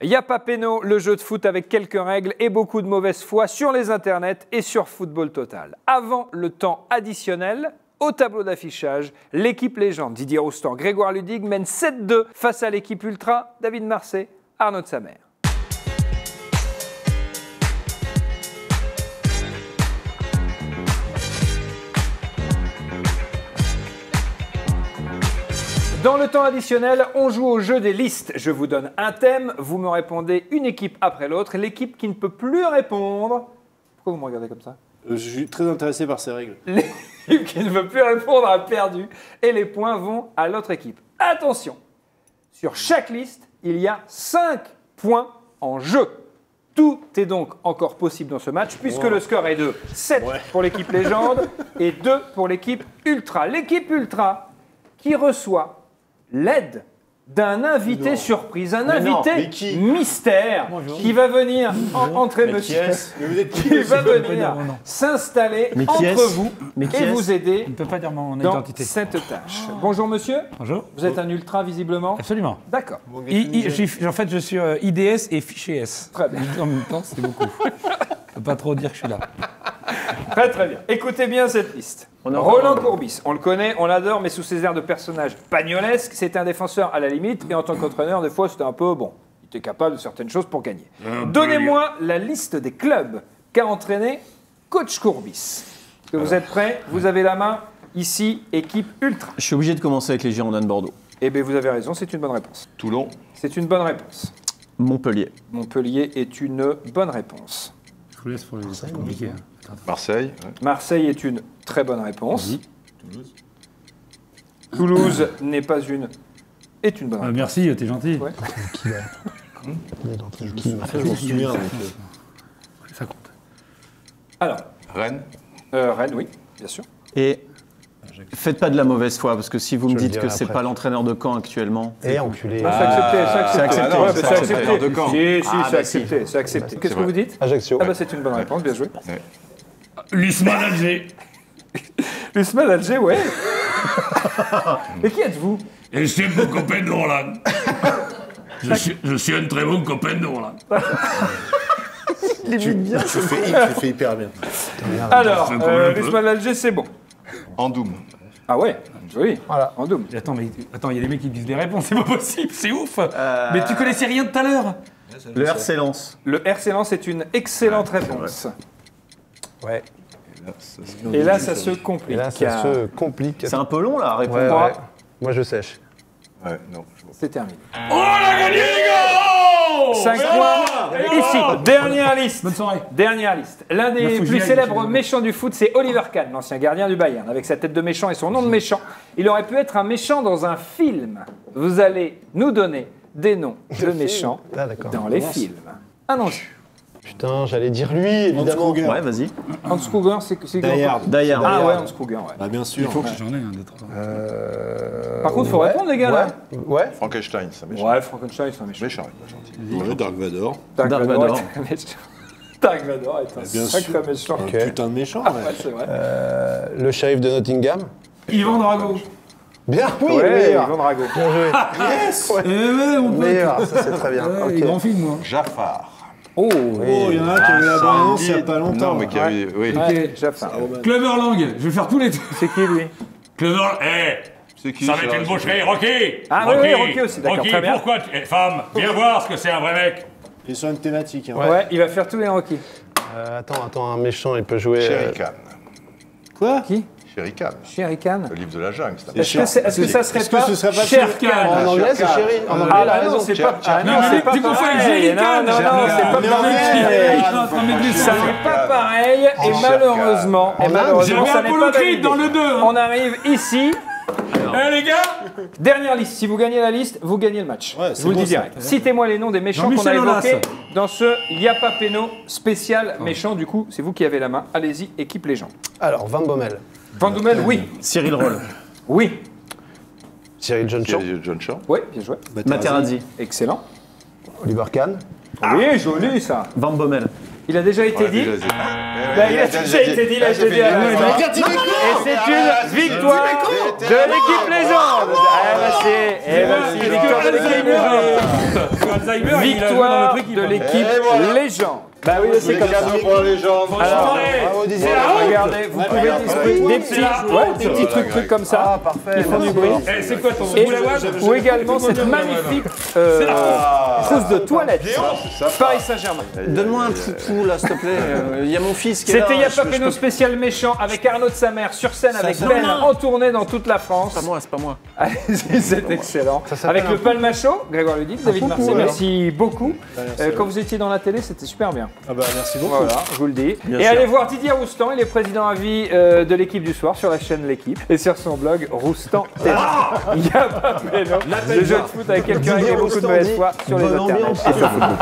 Y a pas péno, le jeu de foot avec quelques règles et beaucoup de mauvaise foi sur les internets et sur Football Total. Avant le temps additionnel, au tableau d'affichage, l'équipe légende Didier Roustan, Grégoire Ludig mène 7-2 face à l'équipe ultra David Marseille, Arnaud de Samer. Dans le temps additionnel, on joue au jeu des listes. Je vous donne un thème, vous me répondez une équipe après l'autre. L'équipe qui ne peut plus répondre... Pourquoi vous me regardez comme ça? Je suis très intéressé par ces règles. L'équipe qui ne veut plus répondre a perdu et les points vont à l'autre équipe. Attention, sur chaque liste, il y a 5 points en jeu. Tout est donc encore possible dans ce match puisque le score est de 7 pour l'équipe légende et 2 pour l'équipe ultra. L'équipe ultra qui reçoit l'aide d'un invité surprise, un invité mystère qui va venir entrer monsieur, qui va venir s'installer entre vous et vous aider dans cette tâche. Bonjour monsieur. Bonjour. Vous êtes un ultra visiblement. Absolument. D'accord. En fait, je suis IDS et fiché S. Très bien. En même temps, c'est beaucoup. Je peux pas trop dire que je suis là. Très très bien. Écoutez bien cette liste. Roland Courbis, on le connaît, on l'adore, mais sous ses airs de personnage pagnolesque, c'était un défenseur à la limite, et en tant qu'entraîneur, des fois, c'était un peu, bon, il était capable de certaines choses pour gagner. Donnez-moi la liste des clubs qu'a entraîné Coach Courbis. Est-ce que vous êtes prêts? Vous avez la main. Ici, équipe ultra. Je suis obligé de commencer avec les Girondins de Bordeaux. Eh bien, vous avez raison, c'est une bonne réponse. Toulon. C'est une bonne réponse. Montpellier. Montpellier est une bonne réponse. Je vous laisse pour les c'est compliqué. Marseille. Marseille est une très bonne réponse. Toulouse n'est pas une... est une bonne réponse. Merci, t'es gentil. Ouais. Je m'en souviens. Ça compte. Alors, Rennes. Rennes, oui, bien sûr. Et faites pas de la mauvaise foi, parce que si vous me Je le dites que dirai c'est après. pas l'entraîneur de Caen actuellement... Et enculé. C'est accepté, c'est accepté. accepté. Ouais, C'est c'est accepté. accepté. De Caen. Si, Ah, c'est bah, accepté, c'est accepté. Qu'est-ce que vrai. vous dites? Ajaccio. Ah bah c'est une bonne réponse, bien joué. L'Isman Alger. Usman Alger, ouais. Mais qui êtes-vous? Et je suis un bon copain de Roland. Je suis un très bon copain de Roland. Tu fais hyper bien. Alors, quand même un peu. Usman Alger, c'est bon. Andoum. Ah ouais, joli. Voilà. En double. Attends, il y a des mecs qui disent des réponses, c'est pas possible, c'est ouf. Mais tu connaissais rien de tout à l'heure. Le RC Lens. Le RC Lens est une excellente réponse. Ouais. Et là, ça se complique. Et là, ça se complique. C'est un peu long là à répondre. Ouais, ouais. Moi, je sèche. Ouais, non. C'est terminé. Oh, on a gagné, les gars! 5 points. Ici, dernière liste. Bonne soirée. Dernière liste. L'un des Moi, faut que plus j'y aille, célèbres je- méchants du foot, c'est Oliver Kahn, l'ancien gardien du Bayern. Avec sa tête de méchant et son nom de méchant, il aurait pu être un méchant dans un film. Vous allez nous donner des noms de méchants Ah, d'accord. dans les films. Allons-y. Putain, j'allais dire lui, évidemment. Ouais, vas-y. Hans Kruger, c'est Die Hard. Die Hard. Ah ouais, Hans Kruger, ouais. Bah, bien sûr. J'en ai un d'autre. Par contre, il faut répondre, les gars, là. Ouais. Frankenstein, c'est un méchant. Ouais, Frankenstein, c'est un méchant. Méchant, il est pas gentil. Ouais, Dark Vador. Dark Dark Vador Vador. est un méchant. Dark Vador est un Bien sacré sûr. méchant. Un putain de méchant. Ah ouais. ouais, c'est vrai. Le shérif de Nottingham. Yvan Drago. Bien, oui, Ouais, meilleur. Yvan Drago. Bien joué. Eh ouais, mon pote. Meilleur, ça c'est très bien. Ouais, Ok. grand film, moi. Jafar. Oh, Oh, il y en a un qui a eu la bande-annonce il y a pas longtemps. Non, mais qui a eu... Oui. ouais, Jafar. Clever Lang, je vais faire tous les deux. C'est qui, lui? Clever, C'est qui ça va être une boucherie. Rocky. Ah oui, oui, Rocky aussi, d'accord, Rocky, très bien. pourquoi femme, viens voir ce que c'est un vrai mec. Il est sur une thématique. Hein. Ouais, il va faire tous les Rocky. Attends, un méchant, il peut jouer. Sherry Khan. Quoi? Qui? Sherry Khan. Sherry Khan. Le livre de la jungle. c'est un Est-ce que ça serait Est-ce que pas ce serait pas Sher Khan? En anglais, c'est chéri. En anglais, Ah il a bah non, raison. c'est pas. Ah non, Mais c'est pas tu confonds avec pareil. Jerry Non, Khan. non, non, c'est pas pareil. Ça n'est pas pareil et malheureusement, ça n'est Apollo pas Creed validé. dans le 2. On arrive ici. Eh les gars. Dernière liste. Si vous gagnez la liste, vous gagnez le match. Ouais, Je c'est vous le bon, dis ça. direct. Citez-moi les noms des méchants qu'on a Jean-Michel Aulas. évoqués dans ce Y'a pas péno spécial méchant. Du coup, c'est vous qui avez la main. Allez-y, équipe légende. Alors, Van Bommel. Van Dommel, oui. Cyril Roll. Oui. Cyril John Shaw. John Shaw. Oui, bien joué. Materazzi. Excellent. Oliver Kahn. Oui, joli ça. Van Bommel. Il a déjà été dit. Déjà dit. Bah, il a déjà été dit, il a été dit à l'instant. Et c'est une victoire de l'équipe légende. Ah bah c'est, victoire de l'équipe légende. Alzheimer, il a joué dans Victoire notre équipe. de hein. l'équipe Et voilà. Légende. Bah oui, c'est comme ça. Cadeau pour la légende. Alors, Bravo, Didier. C'est la honte. regardez, vous pouvez des petits, des petits trucs comme ça. Ah, parfait. Ils font du bruit. Eh, c'est quoi ton Et, boulawad ou également cette magnifique trousse de toilette. Paris Saint-Germain. Donne-moi un poupou là, s'il te plaît. Il y a mon fils qui est là. C'était je Yapapeno peux- spécial méchant avec Arnaud de sa mère sur scène avec Ben en tournée dans toute la France. C'est pas moi. Allez-y, c'est excellent. s'appelle Avec un le Palmacho, Grégoire Ludic, David Marseille, alors. merci beaucoup. Merci. Quand vous étiez dans la télé, c'était super bien. Ah bah merci beaucoup. Voilà, je vous le dis. Et sûr. allez voir Didier Roustan, il est président à vie de l'équipe du soir sur la chaîne L'équipe et sur son blog Roustan TV. Il y a pas péno. Le jeu de foot avec quelques règles et beaucoup de mauvaise foi sur les bonne internets ambiance. et sur Football.